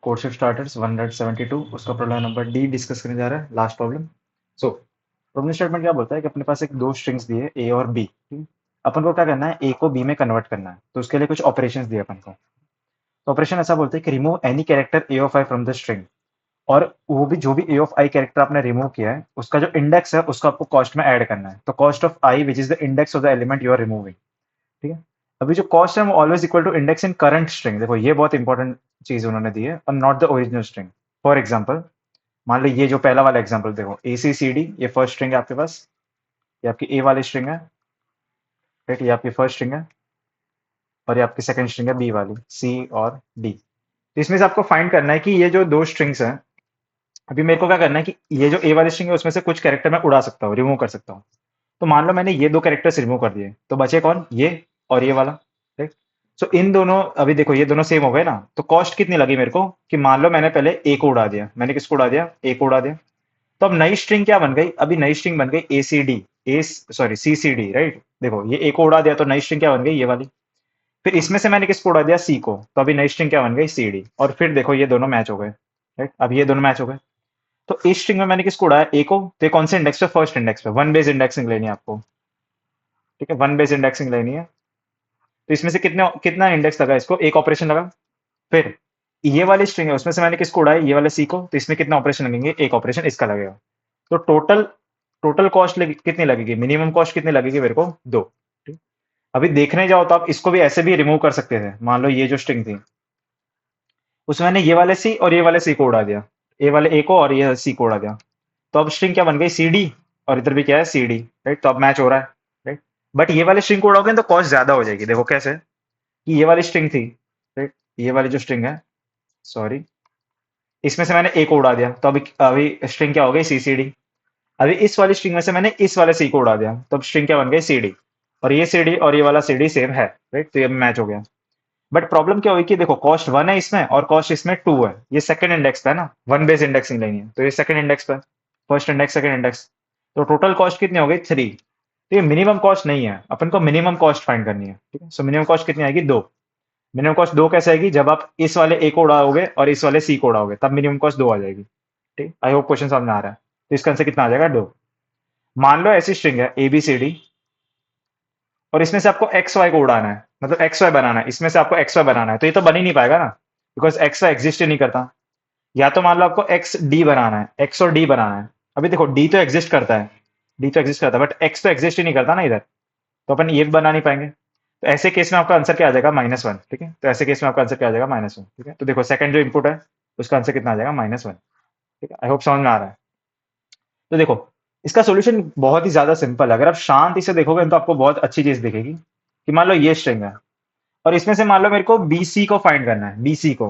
Code shift starters 172 उसका problem number D discuss करने जा रहा है last problem. So problem statement क्या बोलता है कि अपने पास एक दो स्ट्रिंग्स दिए ए और बी। ठीक, अपन को क्या करना है, ए को बी में कन्वर्ट करना है, तो उसके लिए कुछ ऑपरेशंस दिए अपन को। तो ऑपरेशन ऐसा बोलते हैं कि remove any character A of I from the string, और वो भी जो भी ए ऑफ आई कैरेक्टर आपने रिमूव किया है उसका जो इंडेक्स है उसको आपको कॉस्ट में ऐड करना है। तो cost of I which is the index of the element you are removing. ठीक है, अभी जो कॉस्ट है वो always equal to index in current string. देखो ये बहुत इंपॉर्टेंट चीज उन्होंने दी है, और not the original string. For example, मान लो ये जो पहला वाला एग्जाम्पल देखो, ए सी सी डी, ये फर्स्ट स्ट्रिंग है आपके पास, ये आपकी ए वाली स्ट्रिंग है, राइट, ये आपकी फर्स्ट स्ट्रिंग है, और ये आपकी सेकंड स्ट्रिंग है बी वाली, सी और डी। तो इसमें से आपको फाइंड करना है कि ये जो दो स्ट्रिंग्स हैं, अभी मेरे को क्या करना है कि ये जो ए वाली स्ट्रिंग है उसमें से कुछ कैरेक्टर मैं उड़ा सकता हूँ, रिमूव कर सकता हूँ। तो मान लो मैंने ये दो कैरेक्टर्स रिमूव कर दिए, तो बचे कौन, ये और ये वाला, राइट। सो इन दोनों, अभी देखो ये दोनों सेम हो गए ना, तो कॉस्ट कितनी लगी मेरे को कि मान लो मैंने पहले ए को उड़ा दिया, मैंने किसको उड़ा दिया, ए को उड़ा दिया। तो अब नई स्ट्रिंग क्या बन गई, अभी नई स्ट्रिंग बन गई A C D, A sorry C C D, right. देखो ये ए को उड़ा दिया तो नई स्ट्रिंग क्या बन गई, ये वाली। फिर इसमें से मैंने किसको उड़ा दिया, सी को, तो अभी नई स्ट्रिंग क्या बन गई, सी डी। और फिर देखो ये दोनों मैच हो गए, राइट, अब ये दोनों मैच हो गए। तो इस स्ट्रिंग में मैंने किसको उड़ाया, ए को, तो ये कौन से इंडेक्स पे, फर्स्ट इंडेक्स पे, वन बेस इंडेक्सिंग लेनी है आपको। ठीक है, वन बेस इंडेक्सिंग लेनी है। तो इसमें से कितने कितना इंडेक्स लगा, इसको एक ऑपरेशन लगा। फिर ये वाली स्ट्रिंग है उसमें से मैंने किसको उड़ाया, ये वाले सी को, तो इसमें कितना ऑपरेशन लगेंगे, एक ऑपरेशन इसका लगेगा। तो टोटल टोटल कॉस्ट कितनी लगेगी, मिनिमम कॉस्ट कितनी लगेगी मेरे को, दो। ठीक? अभी देखने जाओ तो आप इसको भी ऐसे भी रिमूव कर सकते थे। मान लो ये जो स्ट्रिंग थी उसमें मैंने ये वाले सी और ये वाले सी को उड़ा दिया, ए वाले ए को और ये सी को उड़ा दिया। तो अब स्ट्रिंग क्या बन गई, सी डी, और इधर भी क्या है, सी डी, राइट। तो अब मैच हो रहा है, राइट। बट ये वाली स्ट्रिंग को उड़ाओगे तो कॉस्ट ज्यादा हो जाएगी। देखो कैसे, कि ये वाली स्ट्रिंग थी, राइट, ये वाली जो स्ट्रिंग है, सॉरी, इसमें से मैंने ए को उड़ा दिया, तो अभी अभी स्ट्रिंग क्या हो गई, सी सी डी। अभी इस वाली स्ट्रिंग में से मैंने इस वाले सी को उड़ा दिया, तो अब स्ट्रिंग क्या बन गई, सी डी। और ये सी डी और ये वाला सी डी सेम है, राइट, तो ये मैच हो गया। बट प्रॉब्लम क्या हुई कि देखो कॉस्ट वन है इसमें और कॉस्ट इसमें टू है, ये सेकंड इंडेक्स पे है ना, वन बेस इंडेक्सिंग लेनी है, तो ये सेकंड इंडेक्स पे, फर्स्ट इंडेक्स सेकंड इंडेक्स। तो टोटल कॉस्ट कितनी हो गई, थ्री। तो ये मिनिमम कॉस्ट नहीं है, अपन को मिनिमम कॉस्ट फाइंड करनी है। ठीक है, सो मिनिमम कॉस्ट कितनी आएगी, दो। मिनिमम कॉस्ट दो कैसे आएगी, जब आप इस वाले ए को उड़ाओगे और इस वाले सी को उड़ाओगे तब मिनिमम कॉस्ट दो आ जाएगी। ठीक, आई होप क्वेश्चन समझ में आ रहा है। तो इसका आंसर कितना आ जाएगा, दो। मान लो ऐसी स्ट्रिंग है ए बी सी डी, और इसमें से आपको एक्स वाई को उड़ाना है, मतलब एक्स वाई बनाना है, इसमें से आपको एक्स वाई बनाना है, तो ये तो बन ही नहीं पाएगा ना, बिकॉज एक्स वाई एग्जिस्ट ही नहीं करता। या तो मान लो आपको एक्स डी बनाना है, एक्स और डी बनाना है। अभी देखो डी तो एग्जिस्ट करता है, डी तो एग्जिस्ट करता है, बट एक्स तो एग्जिस्ट ही नहीं करता ना इधर, तो अपन ये भी बना नहीं पाएंगे। तो ऐसे केस में आपका आंसर क्या आ जाएगा, -1। ठीक है, तो ऐसे केस में आपका आंसर क्या आ जाएगा, -1। ठीक है, तो देखो सेकंड जो इनपुट है उसका आंसर कितना आ जाएगा, -1। ठीक है, आई होप समझ में आ रहा है। तो देखो इसका सॉल्यूशन बहुत ही ज्यादा सिंपल है। अगर आप शांति से देखोगे तो आपको बहुत अच्छी चीज दिखेगी कि मान लो ये स्ट्रिंग है, और इसमें से मान लो मेरे को बी सी को फाइंड करना है, बी सी को।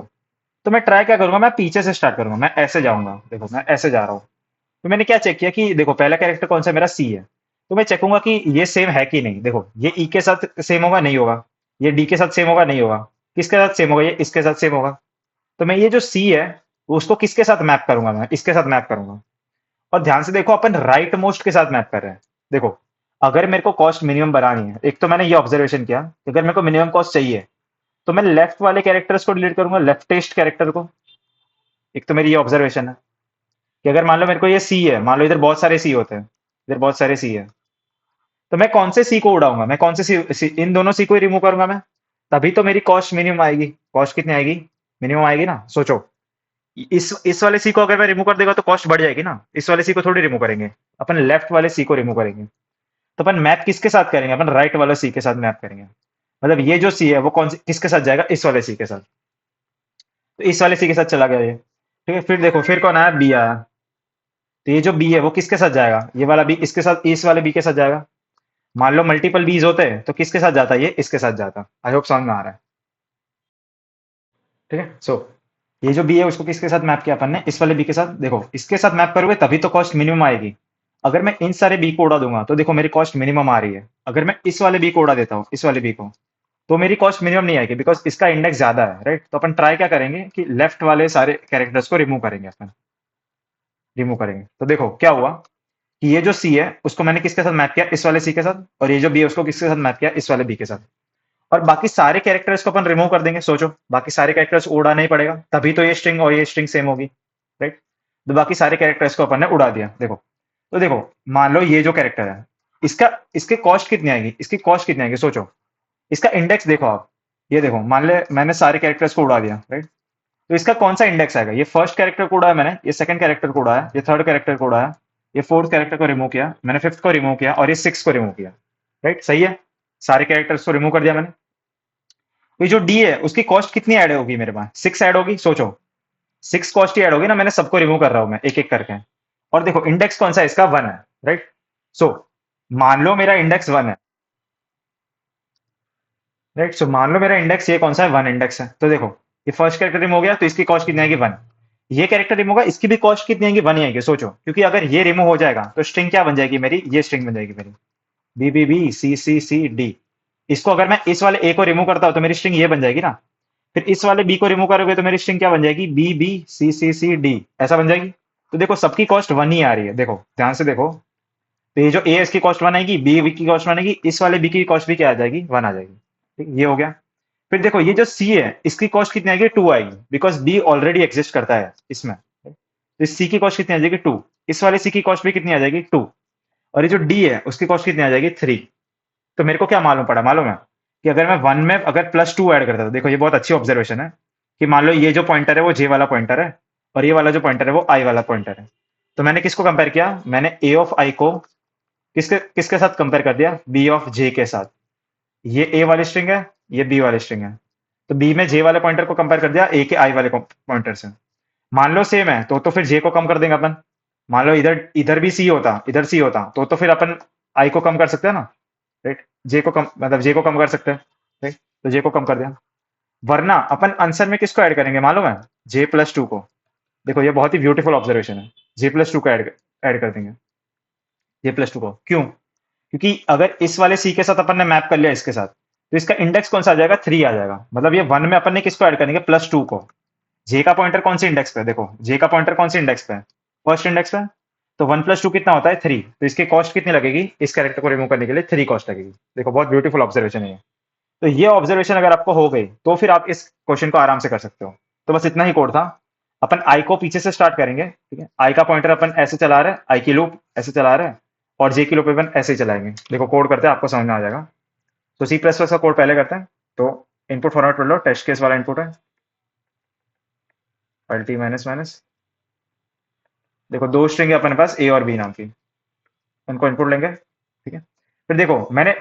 तो मैं ट्राई क्या करूंगा, मैं पीछे से स्टार्ट करूंगा, मैं ऐसे जाऊंगा, देखो मैं ऐसे जा रहा हूँ। तो मैंने क्या चेक किया कि देखो पहला कैरेक्टर कौन सा है, मेरा सी है। तो मैं चेकूंगा कि ये सेम है कि नहीं। देखो ये ई के साथ सेम होगा, नहीं होगा। ये डी के साथ सेम होगा, नहीं होगा। किसके साथ सेम होगा, ये इसके साथ सेम होगा। तो मैं ये जो सी है वो उसको किसके साथ मैप करूंगा, मैं इसके साथ मैप करूंगा। और ध्यान से देखो अपन राइट मोस्ट के साथ मैप कर रहे हैं। देखो अगर मेरे को कॉस्ट मिनिमम बनानी है, एक तो मैंने ये ऑब्जर्वेशन किया कि अगर मेरे को मिनिमम कॉस्ट चाहिए तो मैं लेफ्ट वाले कैरेक्टर्स को डिलीट करूंगा, लेफ्टेस्ट कैरेक्टर को। एक तो मेरी ये ऑब्जर्वेशन है कि अगर मान लो मेरे को ये सी है, मान लो इधर बहुत सारे सी होते हैं, इधर बहुत सारे सी है, तो मैं कौन से सी को उड़ाऊंगा, मैं कौन से इन दोनों सी को ही रिमूव करूंगा मैं। तभी तो मेरी कॉस्ट मिनिमम आएगी। कॉस्ट कितनी आएगी, मिनिमम आएगी ना, सोचो। इस वाले सी को अगर मैं रिमूव कर देगा तो कॉस्ट बढ़ जाएगी ना, इस वाले सी को थोड़ी रिमूव करेंगे, अपन लेफ्ट वाले सी को रिमूव करेंगे। तो अपन मैप किसके साथ करेंगे, अपन राइट वाले सी के साथ मैप करेंगे। मतलब ये जो सी है वो कौन सी किसके साथ जाएगा, इस वाले सी के साथ। तो इस वाले सी के साथ चला गया ये। ठीक है, फिर देखो फिर कौन आया, बी आया। तो ये जो बी है वो किसके साथ जाएगा, ये वाला बी इसके साथ, इस वाले बी के साथ जाएगा। मान लो मल्टीपल बीज होते हैं तो किसके साथ जाता है, ये इसके साथ जाता। आई होप समझ में आ रहा है। ठीक है, सो ये जो बी है उसको किसके साथ मैप किया अपन ने, इस वाले बी के साथ। देखो इसके साथ मैप करोगे तभी तो कॉस्ट मिनिमम आएगी। अगर मैं इन सारे बी को उड़ा दूंगा तो देखो मेरी कॉस्ट मिनिमम आ रही है। अगर मैं इस वाले बी को उड़ा देता हूँ, इस वाले बी को, तो मेरी कॉस्ट मिनिमम नहीं आएगी, बिकॉज इसका इंडेक्स ज्यादा है, राइट। तो अपन ट्राई क्या करेंगे कि लेफ्ट वाले सारे कैरेक्टर्स को रिमूव करेंगे, अपन रिमूव करेंगे। तो देखो क्या हुआ कि ये जो सी है उसको मैंने किसके साथ मैप किया, इस वाले सी के साथ, और ये जो बी है उसको किसके साथ मैप किया, इस वाले बी के साथ। और बाकी सारे कैरेक्टर्स को अपन रिमूव कर देंगे। सोचो, बाकी सारे कैरेक्टर्स उड़ाना ही पड़ेगा, तभी तो ये स्ट्रिंग और ये स्ट्रिंग सेम होगी, राइट? तो बाकी सारे कैरेक्टर्स को अपन ने उड़ा दिया। देखो, तो देखो, मान लो ये जो कैरेक्टर है, इसका इसके कॉस्ट कितनी आएगी, इसकी कॉस्ट कितनी आएगी, सोचो। इसका इंडेक्स देखो आप, ये देखो, मान ले मैंने सारे कैरेक्टर्स को उड़ा दिया, राइट? तो इसका कौन सा इंडेक्स आएगा? ये फर्स्ट कैरेक्टर को उड़ाया मैंने, ये सेकंड कैरेक्टर को उड़ाया, ये थर्ड कैरेक्टर को उड़ाया, ये फोर्थ कैरेक्टर को रिमूव किया मैंने, फिफ्थ को रिमूव किया और ये सिक्स को रिमूव किया, राइट? सही है, सारे कैरेक्टर्स को रिमूव कर दिया मैंने। ये जो डी है उसकी कॉस्ट कितनी ऐड होगी मेरे पास? सिक्स ऐड होगी। सोचो, सिक्स कॉस्ट ही ऐड होगी ना, मैंने सबको रिमूव कर रहा हूं मैं एक एक करके। और देखो इंडेक्स कौन सा है इसका? वन है, राइट? सो मान लो मेरा इंडेक्स वन है, राइट? सो मान लो मेरा इंडेक्स ये कौन सा है? वन इंडेक्स है। तो देखो, ये फर्स्ट कैरेक्टर रिमूव हो गया तो इसकी कॉस्ट कितनी आएगी? वन। ये कैरेक्टर रिमूव होगा, इसकी भी कॉस्ट कितनी आएगी? वन ही आएगी। सोचो, क्योंकि अगर ये रिमूव हो जाएगा तो स्ट्रिंग क्या बन जाएगी मेरी? ये स्ट्रिंग बन जाएगी मेरी, बी बी बी सी सी सी डी। इसको अगर मैं इस वाले ए को रिमूव करता हूं तो मेरी स्ट्रिंग ये बन जाएगी ना। फिर इस वाले बी को रिमूव करोगे तो मेरी स्ट्रिंग क्या बन जाएगी? बी बी सी सी सी डी, ऐसा बन जाएगी। तो देखो, सबकी कॉस्ट वन ही आ रही है। देखो ध्यान से देखो, तो ये जो ए इसकी कॉस्ट वन आएगी, बी की कॉस्ट वन आएगी, इस वाले बी की कॉस्ट भी क्या आ जाएगी? वन आ जाएगी। ठीक, ये हो गया। फिर देखो, ये जो सी है इसकी कॉस्ट कितनी आएगी? टू आएगी, बिकॉज बी ऑलरेडी एग्जिस्ट करता है इसमें। तो इस सी की कॉस्ट कितनी आ जाएगी? टू। इस वाले सी की कॉस्ट भी कितनी आ जाएगी? टू। और ये जो डी है उसकी कॉस्ट कितनी आ जाएगी? थ्री। तो मेरे को क्या मालूम पड़ा? मालूम है कि अगर मैं वन में अगर प्लस टू ऐड करता था, देखो ये बहुत अच्छी ऑब्जर्वेशन है, कि मान लो ये जो पॉइंटर है वो जे वाला पॉइंटर है और ये वाला जो पॉइंटर है वो आई वाला पॉइंटर है। तो मैंने किसको कंपेयर किया? मैंने ए ऑफ आई को किसके किसके साथ कंपेयर कर दिया? बी ऑफ जे के साथ। ये ए वाली स्ट्रिंग है, ये बी वाली स्ट्रिंग है। तो बी में जे वाले पॉइंटर को कंपेयर कर दिया ए के आई वाले पॉइंटर से। मान लो सेम है तो फिर जे को कम कर देंगे अपन। मान लो इधर इधर भी सी होता, इधर सी होता, तो फिर अपन आई को कम कर सकते हैं ना, राइट? जे को कम, मतलब जे को कम कर सकते हैं, राइट? तो जे को कम कर दिया। वरना अपन आंसर में किसको ऐड करेंगे मालूम है? जे प्लस टू को। देखो ये बहुत ही ब्यूटीफुल ऑब्जर्वेशन है, जे प्लस टू को ऐड कर देंगे। जे प्लस टू को क्यों? क्योंकि अगर इस वाले सी के साथ अपन ने मैप कर लिया इसके साथ, तो इसका इंडेक्स कौन सा आ जाएगा? थ्री आ जाएगा। मतलब ये वन में अपन ने किसको ऐड करेंगे? प्लस टू को। जे का पॉइंटर कौन से इंडेक्स पे है? देखो जे का पॉइंटर कौन से इंडेक्स पे है? फर्स्ट इंडेक्स पे। तो वन प्लस टू कितना होता है? थ्री। तो इसकी कॉस्ट कितनी लगेगी इस कैरेक्टर को रिमूव करने के लिए? थ्री कॉस्ट लगेगी। देखो बहुत ब्यूटीफुल ऑब्जर्वेशन है ये। तो ये ऑब्जर्वेशन अगर आपको हो गई तो फिर आप इस क्वेश्चन को आराम से कर सकते हो। तो बस इतना ही कोड था। अपन आई को पीछे से स्टार्ट करेंगे, ठीक है? आई का पॉइंटर अपन ऐसे चला रहे हैं, आई की लूप ऐसे चला रहे हैं, और जे की लूप अपन ऐसे ही चलाएंगे। देखो कोड करते हैं, आपको समझ में आ जाएगा। तो सी प्लस प्लस का कोड पहले करते हैं। तो इनपुट फॉर्मेट पढ़ लो, टेस्ट केस वाला इनपुट है, अल्टी माइनस माइनस। देखो दो स्ट्रिंग है अपने पास, ए और बी नाम की, उनको इनपुट लेंगे, ठीक है? फिर देखो मैंने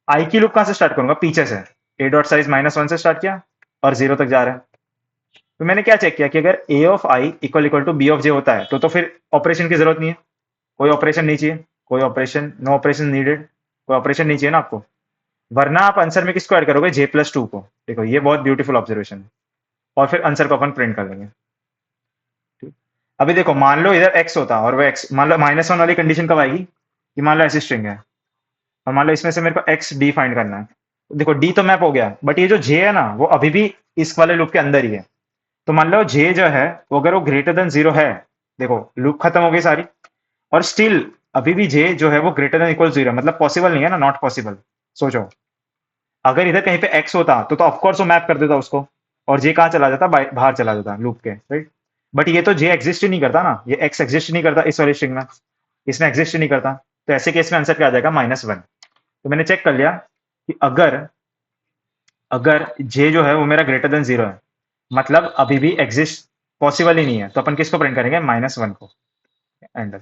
आई की लूप कहां से स्टार्ट करूंगा? पीछे से। ए डॉट साइज माइनस वन से स्टार्ट किया और जीरो तक जा रहा है। तो मैंने क्या चेक किया कि अगर A of I equal equal to B of J होता है तो फिर ऑपरेशन की जरूरत नहीं है, कोई ऑपरेशन नहीं चाहिए, कोई ऑपरेशन, नो ऑपरेशन नीडेड, कोई ऑपरेशन नहीं चाहिए ना आपको। वरना आप आंसर में किसको ऐड करोगे? जे प्लस टू को। देखो ये बहुत ब्यूटीफुल ऑब्जर्वेशन है। और फिर आंसर को अपन प्रिंट कर देंगे, ठीक? अभी देखो, मान लो इधर एक्स होता और वो एक्स, मान लो माइनस वन वाली कंडीशन कब आएगी? कि मान लो ऐसी स्ट्रिंग है और मान लो इसमें से मेरे को एक्स डी फाइंड करना है। देखो डी तो मैप हो गया, बट ये जो जे है ना वो अभी भी इस वाले लूप के अंदर ही है। तो मान लो जे जो है वो अगर वो ग्रेटर देन जीरो है, देखो लूप खत्म हो गई सारी, और स्टिल अभी भी जे जो है वो ग्रेटर देन इक्वल जीरो, मतलब पॉसिबल नहीं है ना, नॉट पॉसिबल। सोचो, अगर इधर कहीं पे एक्स होता तो ऑफकोर्स वो मैप कर देता उसको, और जे कहाँ चला जाता? बाहर चला जाता लूप के, राइट? बट ये तो जे एग्जिस्ट ही नहीं करता ना, ये एक्स एग्जिस्ट ही नहीं करता इस वाली स्ट्रिंग में, इसमें एग्जिस्ट ही नहीं करता। तो ऐसे केस में आंसर क्या आ जाएगा? Minus one. तो मैंने चेक कर लिया कि अगर अगर जे जो है वो मेरा ग्रेटर देन जीरो है, मतलब अभी भी एग्जिस्ट पॉसिबल ही नहीं है, तो अपन किसको प्रिंट करेंगे? माइनस वन को, एंड।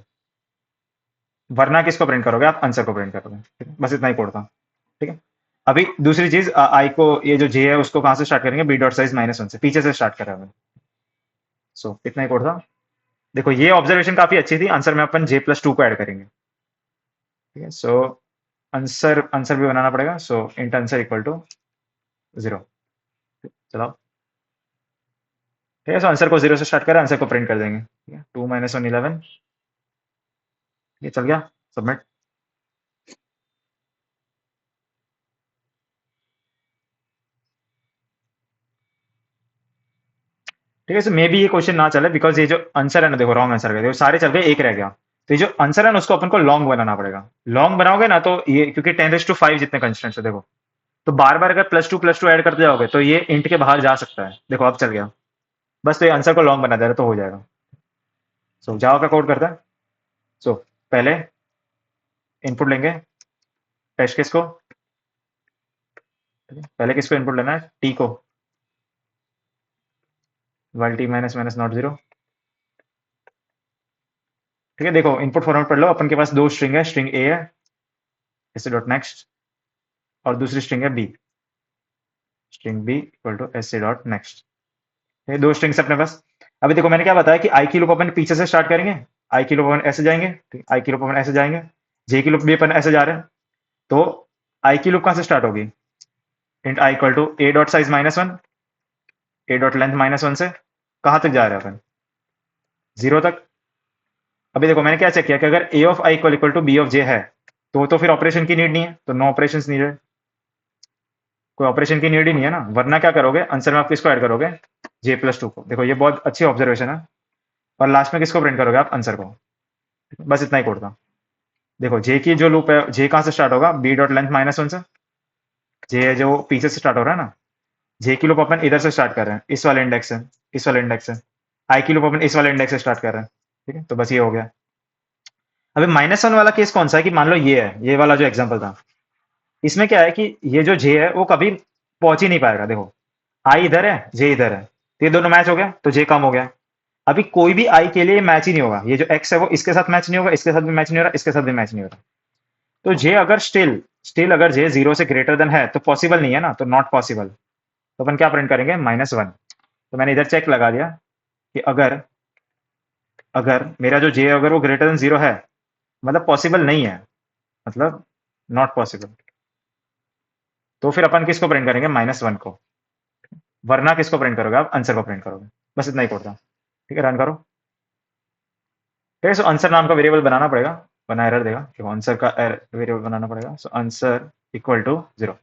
वरना किसको प्रिंट करोगे? आप आंसर को प्रिंट करोगे, ठीक है? बस इतना ही कोड था, ठीक है? अभी दूसरी चीज, आई को, ये जो जे है उसको कहां से स्टार्ट करेंगे? B dot size minus one से, पीछे से स्टार्ट कर रहे हैं। सो इतना ही कोड था। देखो ये ऑब्जर्वेशन काफी अच्छी थी, आंसर में अपन जे प्लस टू को ऐड करेंगे, ठीक है? सो आंसर आंसर भी बनाना पड़ेगा। So int answer equal to zero. चलो ठीक है, सो आंसर को जीरो से स्टार्ट करें, आंसर को प्रिंट कर देंगे, ठीक है? टू माइनस वन 11, ये चल गया, सबमिट। ठीक है, सो मे बी ये क्वेश्चन ना चले, बिकॉज ये जो आंसर है ना, देखो रॉन्ग आंसर गए, सारे चल गए, एक रह गया। तो ये जो आंसर है ना उसको अपन को लॉन्ग बनाना पड़ेगा। लॉन्ग बनाओगे ना तो ये, क्योंकि 10 टू 5 जितने कंस्टेंट्स है, देखो तो बार बार अगर प्लस टू ऐड करते जाओगे तो ये इंट के बाहर जा सकता है। देखो अब चल गया। बस तो ये आंसर को लॉन्ग बना दे रहा तो हो जाएगा। सो जावा का कोड करता है। सो पहले इनपुट लेंगे टेस्ट केस को। पहले किसको इनपुट लेना है, टी को, while T minus minus not zero. ठीक है, देखो इनपुट फॉर्मेट पढ़ लो। अपन के पास दो स्ट्रिंग है, स्ट्रिंग ए है ऐसे डॉट नेक्स्ट, और दूसरी स्ट्रिंग है B, string B equal to ऐसे डॉट नेक्स्ट। ये दो स्ट्रिंग्स अपने पास। अभी देखो मैंने क्या बताया कि आई की लूप अपन पीछे से स्टार्ट करेंगे। आई की लूप अपन ऐसे जाएंगे, आई की लूप अपन ऐसे जाएंगे, जे की लूप भी अपन ऐसे जा रहे हैं। तो आई की लूप कहां से स्टार्ट होगी, int I equal to A dot size minus one, A dot length minus one से कहां तक जा रहे हैं अपन, जीरो तक। अभी देखो मैंने क्या चेक किया कि अगर A of I equal to B of J है तो फिर ऑपरेशन की नीड नहीं है, तो नो ऑपरेशन नीडेड। कोई ऑपरेशन की नीड ही नहीं है ना, वरना क्या करोगे आंसर में आप किसको ऐड करोगे, जे प्लस टू को। देखो ये बहुत अच्छी ऑब्जर्वेशन है। और लास्ट में किसको प्रिंट करोगे आप, आंसर को। बस इतना ही कोड था। देखो जे की जो लूप है, जे कहां से स्टार्ट होगा, B dot length minus one से। जे जो पीछे से स्टार्ट हो रहा है ना, जे की लूप अपन इधर से स्टार्ट कर रहे हैं, इस वाले इंडेक्स से, इस वाले इंडेक्स से। आई की लूप अपन इस वाले इंडेक्स से स्टार्ट कर रहे हैं। ठीक है, तो बस ये हो गया। अभी माइनस वन वाला केस कौन सा है, कि मान लो ये है, ये वाला जो एग्जांपल था, इसमें क्या है कि ये जो जे है वो कभी पहुंच ही नहीं पाएगा। देखो आई इधर है, जे इधर है, तो ये दोनों मैच हो गया, तो जे कम हो गया। अभी कोई भी आई के लिए मैच ही नहीं होगा। ये जो एक्स है वो इसके साथ मैच नहीं होगा, इसके साथ भी मैच नहीं हो रहा, इसके साथ भी मैच नहीं हो रहा। तो जे अगर स्टिल स्टिल अगर जे जीरो से ग्रेटर देन है तो पॉसिबल नहीं है ना, तो नॉट पॉसिबल। तो अपन क्या प्रिंट करेंगे, माइनस वन। तो मैंने इधर चेक लगा दिया कि अगर अगर मेरा जो जे अगर वो ग्रेटर देन जीरो है, मतलब पॉसिबल नहीं है, मतलब नॉट पॉसिबल, तो फिर अपन किसको प्रिंट करेंगे, माइनस वन को। वरना किसको प्रिंट करोगे आप, आंसर को प्रिंट करोगे। बस इतना ही कोड था। ठीक है, रन करो। ठीक है, सो आंसर नाम का वेरिएबल बनाना पड़ेगा, वरना एरर देगा। देखो आंसर का वेरिएबल बनाना पड़ेगा। So answer equal to zero.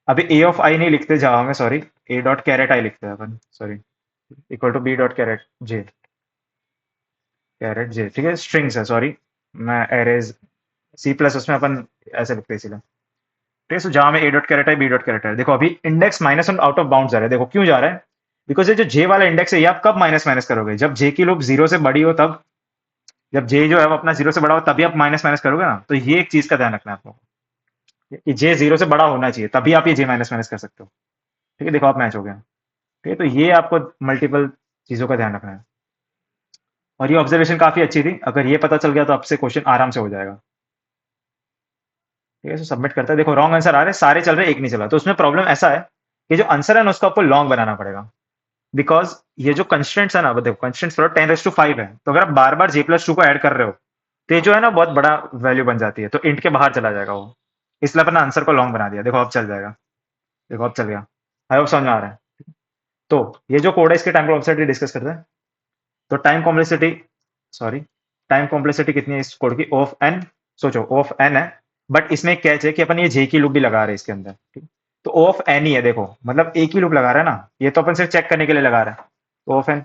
अभी ए ऑफ आई नहीं लिखते जावा में, sorry, A dot caret I लिखते हैं अपन, sorry, equal to B dot caret J, caret J. ठीक है, स्ट्रिंग्स है, सॉरी, मैं एरेज सी प्लस उसमें अपन ऐसे लिखते हैं इसीलिए। ठीक है, सो जहां में ए डॉट कैरेट है, बी डॉट कैरेट है। देखो अभी index minus one out of bound जा रहा है। देखो क्यों जा रहा है, बिकॉज ये जो जे वाला इंडेक्स है ये आप कब माइनस माइनस करोगे, जब जे की लूप जीरो से बड़ी हो तब। जब जे जो है वो अपना जीरो से बड़ा हो तभी आप माइनस माइनस करोगे ना। तो ये एक चीज का ध्यान रखना है आपको, कि जे जीरो से बड़ा होना चाहिए, तभी आप ये जे माइनस माइनस कर सकते हो। ठीक है, देखो आप मैच हो गया। ठीक है, तो ये आपको मल्टीपल चीजों का ध्यान रखना है। और ये ऑब्जर्वेशन काफी अच्छी थी, अगर ये पता चल गया तो आपसे क्वेश्चन आराम से हो जाएगा। ठीक है, तो सबमिट करता है। देखो रॉन्ग आंसर आ रहे, सारे चल रहे, एक नहीं चला। तो उसमें प्रॉब्लम ऐसा है कि जो आंसर है ना उसको आपको लॉन्ग बनाना पड़ेगा। बिकॉज ये जो कंस्टेंट्स है ना, वो देखो कंस्टेंट्स फॉर 10⁵ है, तो अगर आप बार बार जे प्लस टू को ऐड कर रहे हो तो ये जो है ना बहुत बड़ा वैल्यू बन जाती है, तो इंट के बाहर चला जाएगा वो। इसलिए अपना आंसर को लॉन्ग बना दिया। देखो अब चल जाएगा। देखो अब चल गया। आई होप समझ में आ रहा है। तो ये जो कोड है इसके टाइम कॉम्प्लेक्सिटी डिस्कस करते हैं। तो time complexity, sorry, time complexity कितनी है इस कोड की, ऑफ एन। सोचो ऑफ एन है, बट इसमें एक कैच है कि अपन ये जे की लूप भी लगा रहे हैं इसके अंदर। ठीक, तो ऑफ एन ही है। देखो मतलब एक ही लूप लगा रहा है ना, ये तो अपन सिर्फ चेक करने के लिए लगा रहा है। तो ऑफ एन,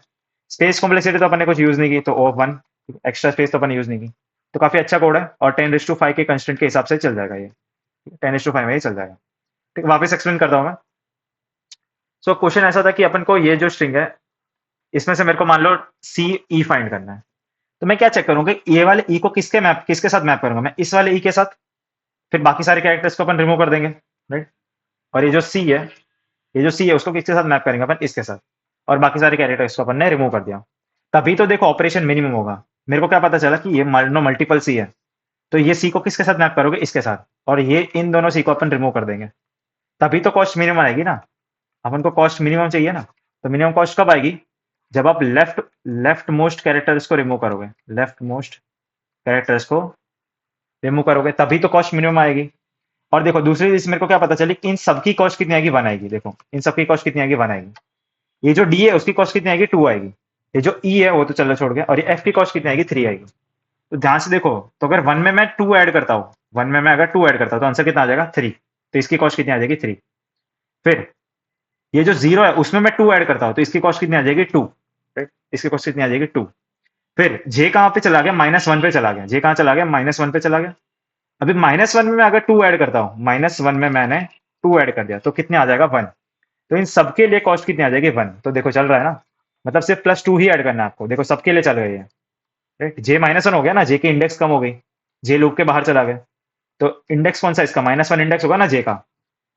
स्पेस कॉम्प्लेक्सिटी तो अपन ने कुछ यूज नहीं की, तो ऑफ वन, एक्स्ट्रा स्पेस तो अपन यूज नहीं की। तो काफी अच्छा कोड है, और 10⁵ के कंस्टेंट के हिसाब से चल जाएगा ये। 10⁵ में ही चल जाएगा। ठीक, वापस एक्सप्लेन करता हूँ मैं। सो क्वेश्चन ऐसा था कि अपन को ये जो स्ट्रिंग है इसमें से मेरे को मान लो सी ई फाइंड करना है। तो मैं क्या चेक करूंगा, ये वाले ई को किसके साथ मैप करूंगा, मैं इस वाले ई के साथ। फिर बाकी सारे कैरेक्टर्स को अपन रिमूव कर देंगे, राइट। और ये जो सी है, ये जो सी है उसको किसके साथ मैप करेंगे अपन, इसके साथ। और बाकी सारे कैरेक्टर्स को अपन ने रिमूव कर दिया। तभी तो देखो ऑपरेशन मिनिमम होगा। मेरे को क्या पता चला कि ये मल्टीपल सी है, तो ये सी को किसके साथ मैप करोगे, इसके साथ। और ये इन दोनों सी को अपन रिमूव कर देंगे, तभी तो कॉस्ट मिनिमम आएगी ना। अपन को कॉस्ट मिनिमम चाहिए ना। तो मिनिमम कॉस्ट कब आएगी, जब आप लेफ्ट मोस्ट कैरेक्टर्स को रिमूव करोगे, लेफ्ट मोस्ट कैरेक्टर्स को रिमूव करोगे तभी तो कॉस्ट मिनिमम आएगी। और देखो दूसरी चीज मेरे को क्या पता चली, कि इन सबकी कॉस्ट कितनी आएगी, वन आएगी। देखो इन सबकी कॉस्ट कितनी आएगी, वन आएगी। ये जो डी है उसकी कॉस्ट कितनी आएगी, टू आएगी। ये जो ई है वो तो चलो छोड़ गया। और ये एफ की कॉस्ट कितनी आएगी, थ्री आएगी। तो ध्यान से देखो, तो अगर वन में मैं टू ऐड करता हूँ, वन में मैं अगर टू ऐड करता हूँ तो आंसर कितना आ जाएगा, थ्री। तो इसकी कॉस्ट कितनी आ जाएगी, थ्री। फिर ये जो जीरो है उसमें मैं टू ऐड करता हूँ तो इसकी कॉस्ट कितनी आ जाएगी, टू, राइट। इसकी कॉस्ट कितनी आ जाएगी, टू। फिर जे कहां पे चला गया, माइनस वन पे चला गया। जे कहां चला गया, माइनस वन पे चला गया। अभी माइनस वन में मैं अगर टू ऐड करता हूं, माइनस वन में मैंने 2 ऐड कर दिया तो कितने आ जाएगा 1। तो इन सबके लिए कॉस्ट कितनी आ जाएगी 1। तो देखो चल रहा है ना, मतलब सिर्फ +2 ही ऐड करना है आपको। देखो सबके लिए चल गई है, राइट। J-1 हो गया ना, जे की इंडेक्स कम हो गई, जे लूप के बाहर चला गया। तो इंडेक्स कौन सा इसका, -1 इंडेक्स होगा ना जे का।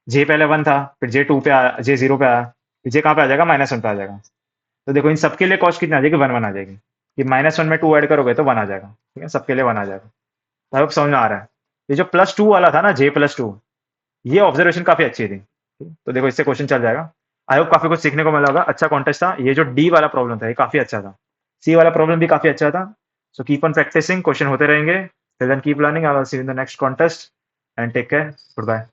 जे पहले 1 था, फिर J2 पे आया, J0 पे आया, फिर जे कहाँ पे आ जाएगा, -1 पे आ जाएगा। तो देखो इन सबके लिए कॉस्ट कितनी आ जाएगी, 1 1 आ जाएगी। कि -1 में 2 ऐड करोगे तो 1 आ जाएगा, ठीक है, सबके लिए 1 आ जाएगा। आई होप समझ में आ रहा है। ये जो +2 वाला था ना, J+2, ये ऑब्जर्वेशन काफी अच्छी थी, ठीक? तो देखो इससे क्वेश्चन चल जाएगा। आई होप काफी कुछ सीखने को मिला होगा, अच्छा कॉन्टेस्ट था। ये जो डी वाला प्रॉब्लम था ये काफी अच्छा था, सी वाला प्रॉब्लम भी काफी अच्छा था। So keep on practicing, question होते रहेंगे। Till then keep learning, I will see you in the next contest and take care, good bye.